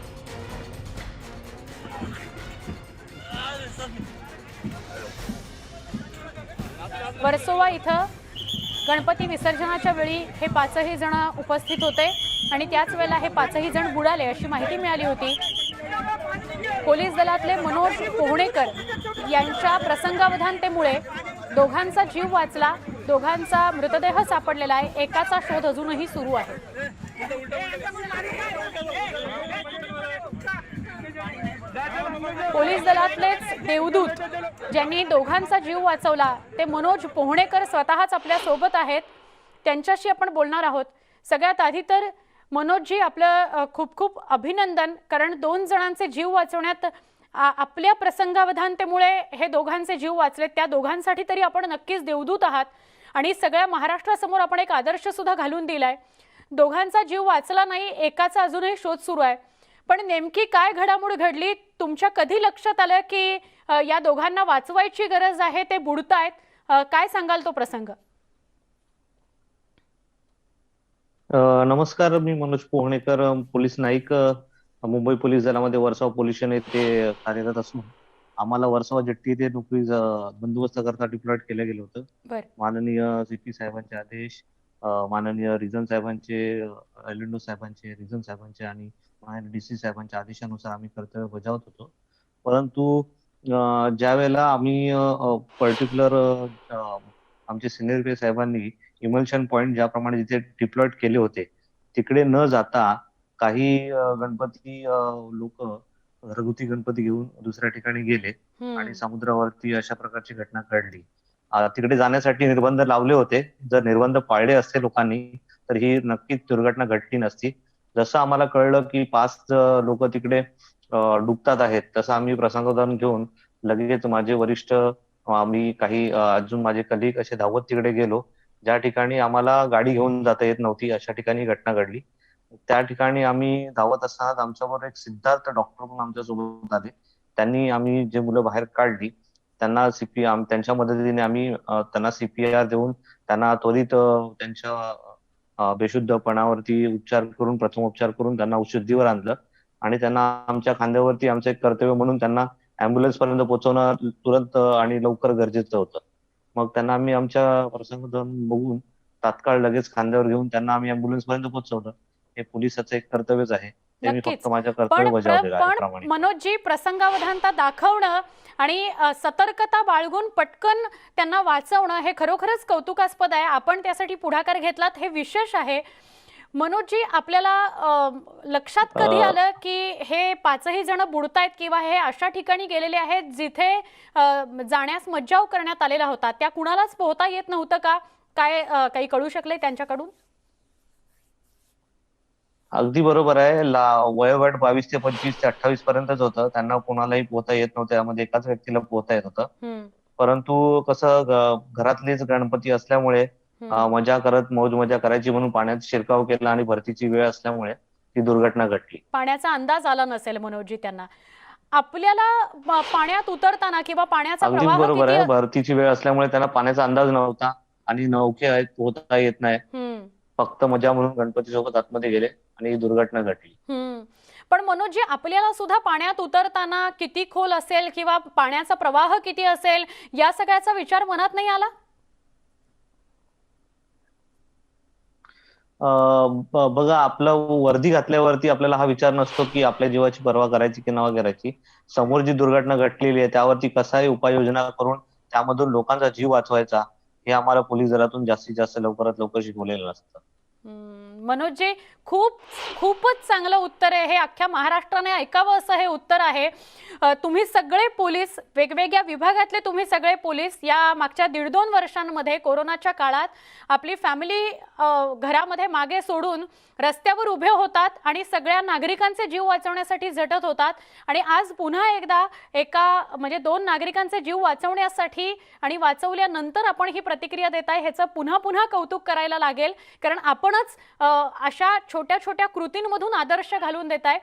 S1: वर्सोवा इथं गणपती विसर्जनाच्या वेळी हे 5ही जण उपस्थित होते आणि त्याच वेळेला हे 5ही जण बुडाले अशी माहिती मिळाली होती. पोलीस दलातले मनोज पोहणेकर यांच्या प्रसंगावधानतेमुळे 2घांचा जीव वाचला. 2घांचा मृतदेह सापडलेला आहे. एकाचा शोध अजूनही सुरू आहे. पोलीस दलातलेच देवदूत ज्यांनी 2घांचा जीव वाचवला ते मनोज पोहणेकर स्वतःच आपल्या सोबत आहेत. त्यांच्याशी आपण बोलणार आहोत. सगळ्यात आधी तर मनोजजी, आपलं खूप खूप अभिनंदन, कारण 2 जणांचे जीव वाचवण्यात आपल्या प्रसंगावधानतेमुळे हे 2घांचे जीव वाचले. त्या 2घांसाठी तरी आपण नक्कीच देवदूत आहात आणि सगळ्या महाराष्ट्रासमोर आपण एक आदर्श सुद्धा घालून दिलाय. 2घांचा जीव वाचला नाही, एकाचा अजूनही शोध सुरू आहे. पण नेमकी काय घडामोड घडली? तुमच्या कधी लक्षात आलं की या 2घांना वाचवायची गरज आहे, ते बुडतायत? काय सांगाल तो प्रसंग?
S11: नमस्कार, मी मनोज पोहणेकर, पोलीस नाईक, मुंबई पोलीस दलामध्ये वर्सोवा पोलीस स्टेशन येथे कार्यरत असून आम्हाला वर्सोवा जेट्टी येथे नोकरी बंदोबस्त करता डिप्लॉयड केलं गेलं होतं. माननीय सीपी साहेबांचे आदेश, माननीय रिजन साहेबांचे, एलिंडो साहेबांचे, रिजन साहेबांचे आणि डीसी साहेबांच्या आदेशानुसार आम्ही कर्तव्य बजावत होतो. परंतु ज्या वेळेला आम्ही पर्टिक्युलर आमचे सिनियर साहेबांनी इमल्शन पॉइंट ज्याप्रमाणे जिथे डिप्लॉयड केले होते तिकडे न जाता काही गणपती लोक घरगुती गणपती घेऊन दुसऱ्या ठिकाणी गेले आणि समुद्रावरती अशा प्रकारची घटना घडली. तिकडे जाण्यासाठी निर्बंध लावले होते. जर निर्बंध पाळले असते लोकांनी तर ही नक्कीच दुर्घटना घडली नसती. जसं आम्हाला कळलं की 5 लोक तिकडे डुबतात आहेत, तसं आम्ही प्रसंगावधान घेऊन लगेच माझे वरिष्ठ, आम्ही काही अजून माझे कलिग असे धावत तिकडे गेलो. ज्या ठिकाणी आम्हाला गाडी घेऊन जाता येत नव्हती अशा ठिकाणी घटना घडली. त्या ठिकाणी आम्ही धावत असताना आमच्याबरोबर एक सिद्धार्थ डॉक्टर म्हणून आमच्या सोबत आले. त्यांनी आम्ही जे मुलं बाहेर काढली त्यांना त्यांच्या मदतीने आम्ही त्यांना CPR देऊन त्यांना त्वरित त्यांच्या बेशुद्धपणावरती उपचार करून, प्रथमोपचार करून त्यांना औषधीवर आणलं आणि त्यांना आमच्या खांद्यावरती आमचं एक कर्तव्य म्हणून त्यांना अँब्युलन्स पर्यंत पोहोचवणं तुरंत आणि लवकर गरजेचं होतं. मग त्यांना आम्ही आमच्या प्रसंग बघून तात्काळ लगेच खांद्यावर घेऊन त्यांना आम्ही अँब्युलन्स पर्यंत पोहोचवलं. हे पोलिसाचं एक कर्तव्यच आहे. ते मी
S1: नक्कीच.
S11: फक्त माझ्या कर्तव्य बजावलेलं आहे
S1: पण
S11: प्रामाणिक.
S1: मनोजजी, प्रसंगावधानता दाखवणं आणि सतर्कता बाळगून पटकन त्यांना वाचवणं हे खरोखरच कौतुकास्पद आहे. आपण त्यासाठी पुढाकार घेतलात हे विशेष आहे. मनोजजी, आपल्याला लक्षात कधी आलं की हे 5ही जण बुडतायत किंवा हे अशा ठिकाणी गेलेले आहेत जिथे जाण्यास मज्जाव करण्यात आलेला होता? त्या कुणालाच पोहता येत नव्हतं का? काय काही कळू शकले त्यांच्याकडून?
S11: अगदी बरोबर आहे. वयोगट 22 ते 25 ते 28 पर्यंतच होतं. त्यांना कोणालाही पोहता येत नव्हतं. यामध्ये एकाच व्यक्तीला पोहता येत होतं. परंतु कसं घरातलेच गणपती असल्यामुळे मजा करत मौज मजा करायची म्हणून पाण्यात शिरकाव केला आणि भरतीची वेळ असल्यामुळे ती दुर्घटना घडली.
S1: पाण्याचा अंदाज आला नसेल मनोजजी त्यांना. आपल्याला पाण्यात उतरताना किंवा पाण्याचा
S11: अगदी
S1: प्रवाह
S11: बरोबर
S1: किती
S11: आहे. भरतीची वेळ असल्यामुळे त्यांना पाण्याचा अंदाज नव्हता आणि नौके आहेत, पोहता येत नाही. फक्त मजा म्हणून गणपती सोबत आतमध्ये गेले आणि ही दुर्घटना घडली.
S1: पण मनोजजी, आपल्याला सुद्धा पाण्यात उतरताना किती खोल असेल किंवा पाण्याचा प्रवाह किती असेल या सगळ्याचा विचार मनात नाही आला?
S11: बघा, आपलं वर्दी घातल्यावरती आपल्याला हा विचार नसतो की आपल्या जीवाची पर्वा करायची की नवा करायची. समोर जी दुर्घटना घडलेली आहे त्यावरती कसाही उपाययोजना करून त्यामधून लोकांचा जीव वाचवायचा हे आम्हाला पोलीस दलातून जास्तीत जास्त लवकरात लवकर शिकवलेलं असतं.
S1: मनोजजी, खूपच चांगलं उत्तर आहे हे. अख्ख्या महाराष्ट्राने ऐकावं असं हे उत्तर आहे. तुम्ही सगळे पोलीस, वेगवेगळ्या विभागातले तुम्ही सगळे पोलीस या मागच्या 1.5-2 वर्षांमध्ये कोरोनाच्या काळात आपली फॅमिली घरामध्ये मागे सोडून रस्त्यावर उभे होतात आणि सगळ्या नागरिकांचे जीव वाचवण्यासाठी झटत होतात. आणि आज पुन्हा एकदा म्हणजे 2 नागरिकांचे जीव वाचवण्यासाठी आणि वाचवल्यानंतर आपण ही प्रतिक्रिया देताय, ह्याचं पुन्हा पुन्हा कौतुक करायला लागेल. कारण आपणच अशा छोट्या छोट्या कृतींमधून आदर्श घालून देताय.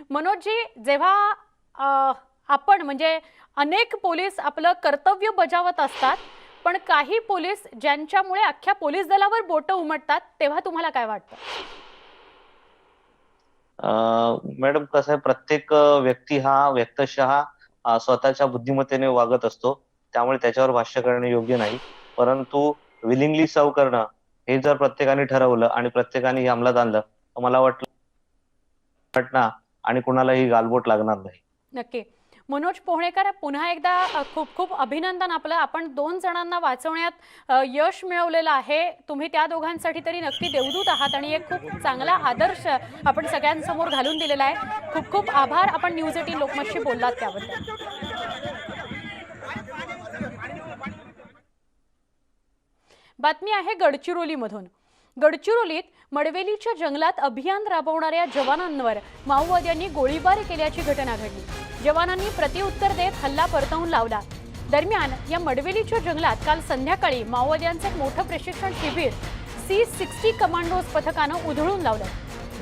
S1: मनोजजी, जेव्हा आपण म्हणजे अनेक पोलीस आपलं कर्तव्य बजावत असतात, पण काही पोलीस ज्यांच्यामुळे अख्ख्या पोलीस दलावर बोटं उमटतात, तेव्हा तुम्हाला काय वाटतं?
S11: मॅडम, कसं आहे, प्रत्येक व्यक्ती हा व्यक्तशः स्वतःच्या बुद्धिमत्तेने वागत असतो. त्यामुळे त्याच्यावर भाष्य करणे योग्य नाही. परंतु विलिंगली सर्व्ह करणं हे जर प्रत्येकाने ठरवलं आणि प्रत्येकाने हे अंमलात आणलं तर मला वाटतं घटना आणि कुणालाही गालबोट लागणार नाही.
S1: नक्की. मनोज पोहणेकर, पुन्हा एकदा खूप खूप अभिनंदन आपलं. आपण 2 जणांना वाचवण्यात यश मिळवलेलं आहे. तुम्ही त्या दोघांसाठी तरी नक्की देवदूत आहात आणि एक खूप चांगला आदर्श आपण सगळ्यांसमोर घालून दिलेला आहे. खूप खूप आभार. आपण न्यूज 18 लोकमतशी बोललात त्याबद्दल. बातमी आहे गडचिरोलीमधून. गडचिरोलीत मडवेलीच्या जंगलात अभियान राबवणाऱ्या जवानांवर माओवाद्यांनी गोळीबार केल्याची घटना घडली. जवानांनी प्रत्युत्तर देत हल्ला परतवून लावला. दरम्यान या मडवेलीच्या जंगलात काल संध्याकाळी माओवाद्यांचे मोठं प्रशिक्षण शिबिर C60 कमांडोज पथकानं उधळून लावलं.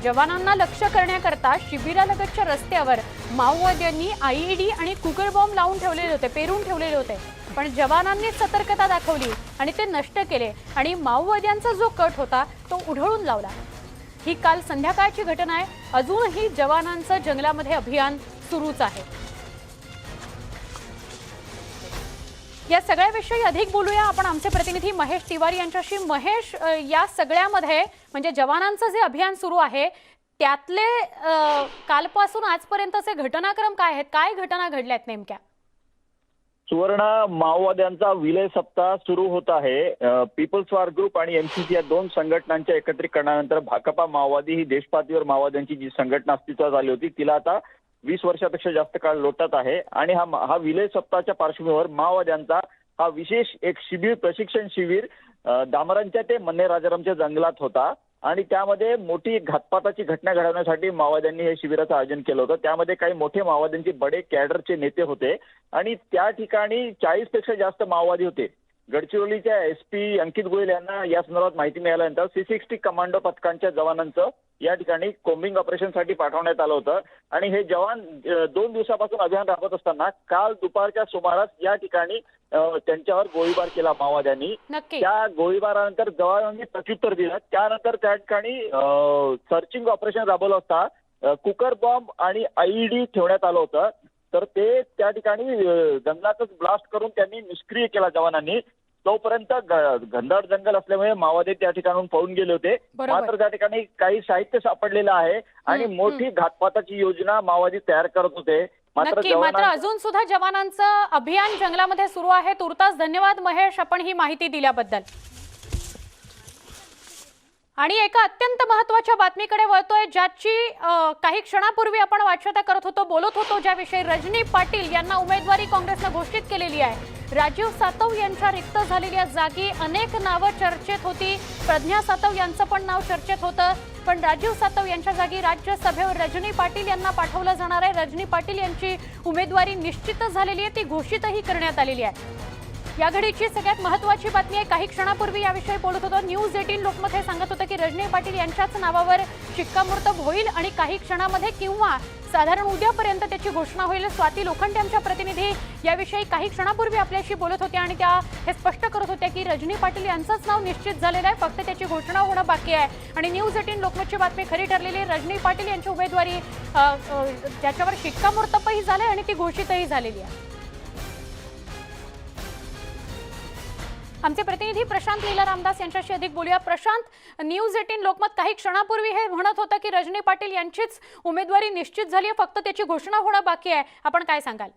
S1: जवानांना लक्ष्य करण्याकरता शिबिरालगतच्या रस्त्यावर माओवाद्यांनी IED आणि कुकर बॉम्ब लावून ठेवलेले होते, पेरून ठेवलेले होते. पण जवानांनी सतर्कता दाखवली आणि ते नष्ट केले आणि माओवाद्यांचा जो कट होता तो उधळून लावला. ही काल संध्याकाळची घटना आहे. अजूनही जवानांचं जंगलामध्ये अभियान सुरूच आहे. या सगळ्याविषयी अधिक बोलूया आपण आमचे प्रतिनिधी महेश तिवारी यांच्याशी. महेश, या सगळ्यामध्ये म्हणजे जवानांचं जे अभियान सुरू आहे त्यातले कालपासून आजपर्यंतचे घटनाक्रम काय आहेत? काय घटना घडल्यात नेमक्या?
S12: सुवर्ण, माओवाद्यांचा विलय सप्ताह सुरू होत आहे. पीपल्स वॉर ग्रुप आणि MCC या 2 संघटनांच्या एकत्रीकरणानंतर भाकपा माओवादी ही देशपातळीवर माओवाद्यांची जी संघटना अस्तित्वात आली होती तिला आता 20 वर्षापेक्षा जास्त काळ लोटत आहे. आणि हा विलय सप्ताहाच्या पार्श्वभूमीवर माओवाद्यांचा हा विशेष एक शिबिर, प्रशिक्षण शिबिर दामरांच्या ते मन्ने राजारामच्या जंगलात होता. आणि त्यामध्ये मोठी घातपाताची घटना घडवण्यासाठी माओवाद्यांनी हे शिबिराचं आयोजन केलं होतं. त्यामध्ये काही मोठे माओवाद्यांचे बडे कॅडरचे नेते होते आणि त्या ठिकाणी 40 पेक्षा जास्त माओवादी होते. गडचिरोलीच्या SP अंकित गोयल यांना या संदर्भात माहिती मिळाल्यानंतर C60 कमांडो पथकांच्या जवानांचं या ठिकाणी कोम्बिंग ऑपरेशनसाठी पाठवण्यात आलं होतं. आणि हे जवान 2 दिवसापासून अभियान राबवत असताना काल दुपारच्या सुमारास या ठिकाणी त्यांच्यावर गोळीबार केला माओवाद्यांनी. त्या गोळीबारानंतर जवानांनी प्रत्युत्तर दिलं. त्यानंतर त्या ठिकाणी सर्चिंग ऑपरेशन राबवलं असता कुकर बॉम्ब आणि IED ठेवण्यात आलं होतं. तर ते त्या ठिकाणी जंगलातच ब्लास्ट करून त्यांनी निष्क्रिय केला जवानांनी. तोपर्यंत घनदाट जंगल असल्यामुळे माओवादी त्या ठिकाणून पळून गेले होते. मात्र त्या ठिकाणी काही साहित्य सापडलेलं आहे आणि मोठी घातपाताची योजना माओवादी तयार करत होते.
S1: मात्र अजून सुद्धा जवानांचं अभियान जंगलामध्ये सुरू आहे. तुर्तास धन्यवाद महेश, आपण ही माहिती दिल्याबद्दल. आणि एका अत्यंत महत्वाच्या बातमीकडे वळतोय, ज्याची काही क्षणापूर्वी आपण वाच्यता करत होतो, बोलत होतो, ज्याविषयी रजनी पाटील यांना उमेदवारी काँग्रेसनं घोषित केलेली आहे. राजीव सातव यांच्या रिक्त झालेल्या जागी अनेक नावं चर्चेत होती. प्रज्ञा सातव यांचं पण नाव चर्चेत होतं, पण राजीव सातव यांच्या जागी राज्यसभेवर रजनी पाटील यांना पाठवलं जाणार आहे. रजनी पाटील यांची उमेदवारी निश्चितच झालेली आहे, ती घोषितही करण्यात आलेली आहे. या घडीची सगळ्यात महत्त्वाची बातमी आहे. काही क्षणापूर्वी याविषयी बोलत होतो. न्यूज 18 लोकमत हे सांगत होतं की रजनी पाटील यांच्याच नावावर शिक्कामोर्तब होईल आणि काही क्षणामध्ये किंवा साधारण उद्यापर्यंत त्याची घोषणा होईल. स्वाती लोखंडे आमच्या प्रतिनिधी याविषयी काही क्षणापूर्वी आपल्याशी बोलत होत्या आणि त्या हे स्पष्ट करत होत्या की रजनी पाटील यांचंच नाव निश्चित झालेलं आहे, फक्त त्याची घोषणा होणं बाकी आहे. आणि न्यूज 18 लोकमतची बातमी खरी ठरलेली आहे. रजनी पाटील यांची उमेदवारी त्याच्यावर शिक्कामोर्तबही झाले आणि ती घोषितही झालेली आहे. आमचे प्रतिनिधी प्रशांत लीला रामदास यांच्याशी अधिक बोलूया. प्रशांत, न्यूज 18 लोकमत काही क्षणापूर्वी हे म्हणत होतं की रजनी पाटील यांचीच उमेदवारी निश्चित झाली आहे, फक्त त्याची घोषणा होणं बाकी आहे. आपण काय सांगाल?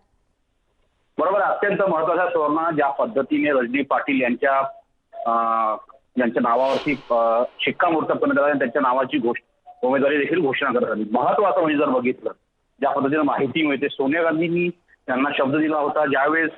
S13: बरोबर, अत्यंत महत्वाचा सुवर्ण ज्या पद्धतीने रजनी पाटील यांच्या नावावरती शिक्कामोर्तब करण्यात आला आणि त्यांच्या नावाची उमेदवारी देखील घोषणा करण्यात आली. महत्वाचं म्हणजे जर बघितलं, ज्या पद्धतीने माहिती मिळते, सोनिया गांधींनी त्यांना शब्द दिला होता ज्यावेळेस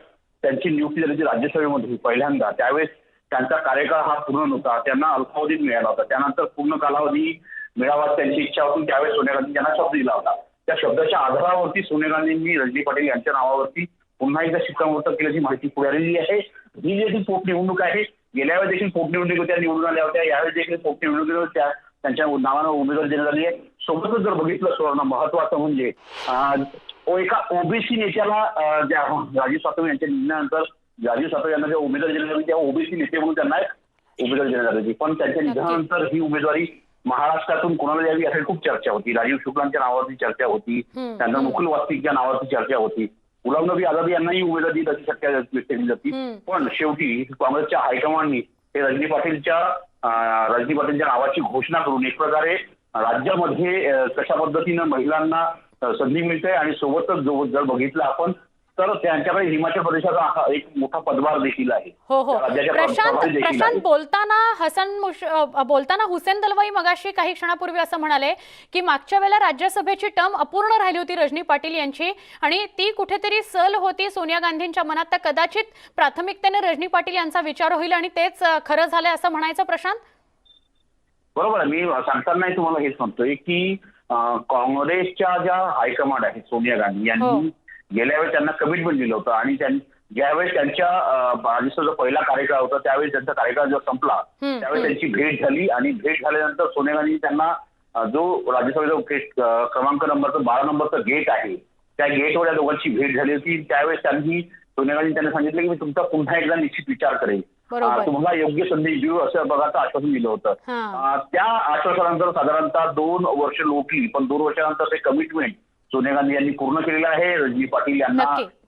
S13: त्यांची नियुक्ती झाली राज्यसभेमध्ये पहिल्यांदा, त्यावेळेस त्यांचा कार्यकाळ हा पूर्ण नव्हता, त्यांना अल्पावधीत मिळाला होता. त्यानंतर पूर्ण कालावधी मिळावा त्यांची इच्छा होती, त्यावेळेस सोनिया गांधी यांना शब्द दिला होता. त्या शब्दाच्या आधारावरती सोनिया गांधींनी रजनी पाटील यांच्या नावावरती पुन्हा एकदा शिक्कामोर्तब केल्याची माहिती पुढे आलेली आहे. ही जी पोटनिवडणूक आहे, गेल्या वेळेस देखील पोटनिवडणूक त्या निवडून आल्या होत्या, यावेळेस देखील पोटनिवडणुकीवर त्यांच्या नावानं उमेदवारी देण्यात आली आहे. सोबतच जर बघितलं सुवर्ण, महत्वाचं म्हणजे एका ओबीसी नेत्याला ज्या राजीव सातव यांच्या निधनानंतर राजीव सातव यांना जेव्हा उमेदवारी देण्यात आली तेव्हा ओबीसी नेते म्हणून त्यांना उमेदवारी देण्यात आली, पण त्यांच्या निधनानंतर ही उमेदवारी महाराष्ट्रातून कोणाला द्यावी अशी खूप चर्चा होती. राजीव शुक्लांच्या नावावरती चर्चा होती, त्यांना मुकुल वासनिकच्या नावावरती चर्चा होती, गुलाम नबी आझाद यांनाही उमेदवारी अशी शक्यता व्यक्त केली जाती. पण शेवटी काँग्रेसच्या हायकमांडनी हे रजनी पाटीलच्या नावाची घोषणा करून एक प्रकारे राज्यामध्ये कशा पद्धतीनं महिलांना संधी मिळते आणि सोबतच जर बघितलं आपण तर त्यांच्याकडे हिमाचल प्रदेशाचा एक मोठा पदभार देखील आहे.
S1: हो हो प्रशांत, बोलताना हुसेन दलवाई मगाशी काही क्षणापूर्वी असं म्हणाले की मागच्या वेळेला राज्यसभेची टर्म अपूर्ण राहिली होती रजनी पाटील यांची आणि ती कुठेतरी सल होती सोनिया गांधींच्या मनात, तर कदाचित प्राथमिकतेने रजनी पाटील यांचा विचार होईल आणि तेच खरं झालंय असं म्हणायचं. प्रशांत,
S13: बरोबर आहे. मी सांगताना तुम्हाला हेच म्हणतोय की काँग्रेसच्या ज्या हायकमांड आहेत सोनिया गांधी यांनी गेल्या वेळेस त्यांना कमिटमेंट दिलं होतं आणि ज्यावेळेस त्यांच्या राज्यसभेचा पहिला कार्यकाळ होता त्यावेळेस त्यांचा कार्यकाळ जेव्हा संपला त्यावेळेस त्यांची भेट झाली आणि भेट झाल्यानंतर सोनिया गांधी त्यांना जो राज्यसभेचा क्रमांक नंबरचा 12 नंबरचा गेट आहे त्या गेटवर या दोघांची भेट झाली होती. त्यावेळेस सोनिया गांधी त्यांना सांगितलं की मी तुमचा पुन्हा एकदा निश्चित विचार करेल, तुम्हाला योग्य संधी देऊ असं बघाचं आश्वासन दिलं होतं. त्या आश्वासनानंतर साधारणतः 2 वर्ष लोटली, पण 2 वर्षानंतर ते कमिटमेंट सोनिया गांधी यांनी पूर्ण केलेलं आहे. रजनी पाटील यांना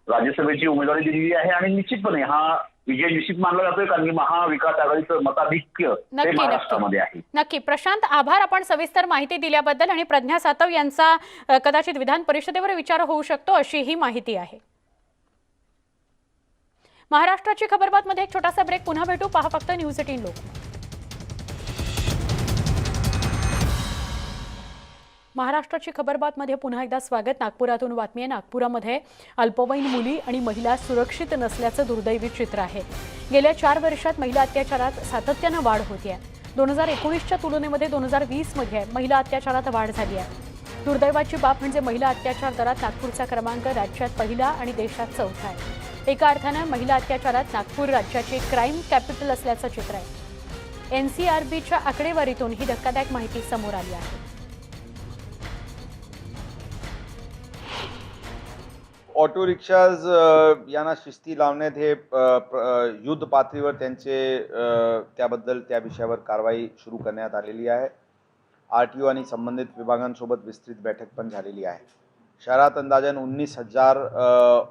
S13: राज्यसभेची उमेदवारी दिलेली आहे आणि निश्चितपणे हा विजय निश्चित मानला जातोय कारण की महाविकास आघाडीचं मताधिक्य हे महाराष्ट्रामध्ये आहे.
S1: नक्की प्रशांत, आभार आपण सविस्तर माहिती दिल्याबद्दल. आणि प्रज्ञा सातव यांचा कदाचित विधान परिषदेवर विचार होऊ शकतो अशी ही माहिती आहे. महाराष्ट्राची खबरबात मध्ये एक छोटासा ब्रेक, पुन्हा भेटू. पहा फक्त न्यूज 18 लोक. महाराष्ट्राची खबरबात मध्ये पुन्हा एकदा स्वागत. नागपुरातून बातमी आहे. नागपुरामध्ये अल्पवयीन मुली आणि महिला सुरक्षित नसल्याचं दुर्दैवी चित्र आहे. गेल्या 4 वर्षात महिला अत्याचारात सातत्यानं वाढ होती आहे. 2019च्या तुलनेमध्ये 2020 मध्ये महिला अत्याचारात वाढ झाली आहे. दुर्दैवाची बाब म्हणजे महिला अत्याचार दरात नागपूरचा क्रमांक राज्यात पहिला आणि देशात 4था आहे. एका अर्थानं महिला अत्याचारात नागपूर राज्याचे क्राईम कॅपिटल असल्याचं चित्र आहे. NCRBच्या आकडेवारीतून ही धक्कादायक माहिती समोर आली आहे.
S14: ऑटो रिक्षाज यांना शिस्ती लावण्यात हे युद्ध पातळीवर त्याबद्दल त्या विषयावर कारवाई सुरू करण्यात आलेली आहे. RTO आणि संबंधित विभागांसोबत विस्तृत बैठक पण झालेली आहे. शहरात अंदाजन 19,000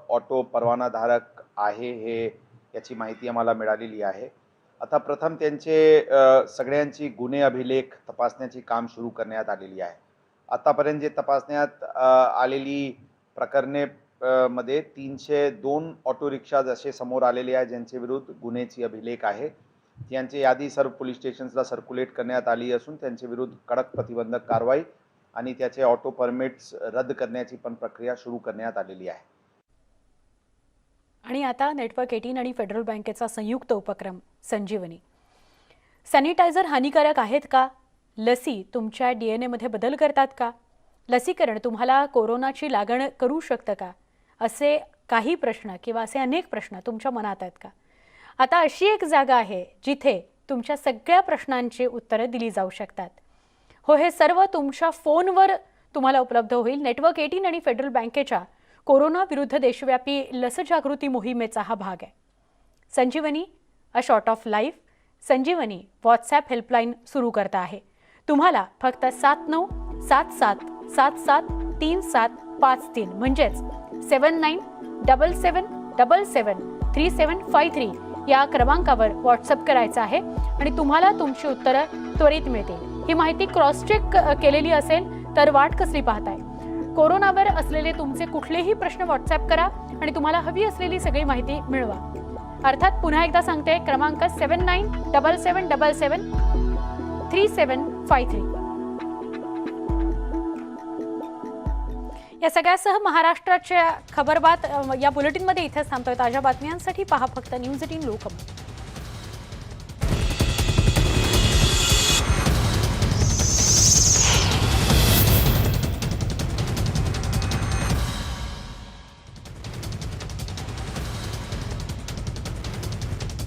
S14: ऑटो परवानाधारक आहे. हे याची माहिती आम्हाला मिळालेली आहे. आता प्रथम त्यांचे सगळ्यांची गुन्हे अभिलेख तपासण्याची काम सुरू करण्यात आलेली आहे. आतापर्यंत जे तपासण्यात आलेली प्रकरणे मध्ये 302 ऑटो रिक्षाज असे समोर आलेले आहे ज्यांचे विरुद्ध गुन्ह्याची अभिलेख आहे. यांची यादी सर्व पोलीस स्टेशन्सला सर्क्युलेट करण्यात आली असून त्यांचे विरुद्ध कडक प्रतिबंधक कारवाई आणि त्याचे ऑटो परमिट्स रद्द करण्याची पण प्रक्रिया सुरू करण्यात आलेली आहे.
S1: आणि आता नेटवर्क 18 आणि फेडरल बँकेचा संयुक्त उपक्रम संजीवनी. सॅनिटायझर हानिकारक आहेत का? लसी तुमच्या DNA मध्ये बदल करतात का? लसीकरण तुम्हाला कोरोनाची लागण करू शकतं का? असे काही प्रश्न किंवा असे अनेक प्रश्न तुमच्या मनात आहेत का? आता अशी एक जागा आहे जिथे तुमच्या सगळ्या प्रश्नांची उत्तरं दिली जाऊ शकतात. हो, हे सर्व तुमच्या फोनवर तुम्हाला उपलब्ध होईल. नेटवर्क 18 आणि फेडरल बँकेच्या कोरोना विरुद्ध देशव्यापी लस जागृती मोहिमेचा हा भाग आहे. Sanjivani a shot of life. Sanjivani WhatsApp helpline सुरू करता आहे. तुम्हाला फक्त 7977773753 म्हणजेच 7977773753 या क्रमांकावर व्हॉट्सअप करायचं आहे आणि तुम्हाला तुमची उत्तरं त्वरित मिळतील. ही माहिती क्रॉस चेक केलेली असेल तर वाट कसली पाहताय? कोरोनावर असलेले तुमचे कुठलेही प्रश्न व्हॉट्सअप करा आणि तुम्हाला हवी असलेली सगळी माहिती मिळवा. अर्थात पुन्हा एकदा सांगते, क्रमांक 7977773753. या सगळ्यासह महाराष्ट्राच्या खबरबात या बुलेटिनमध्ये इथेच थांबतोय. ताज्या बातम्यांसाठी पहा फक्त न्यूज 18 लोकमत.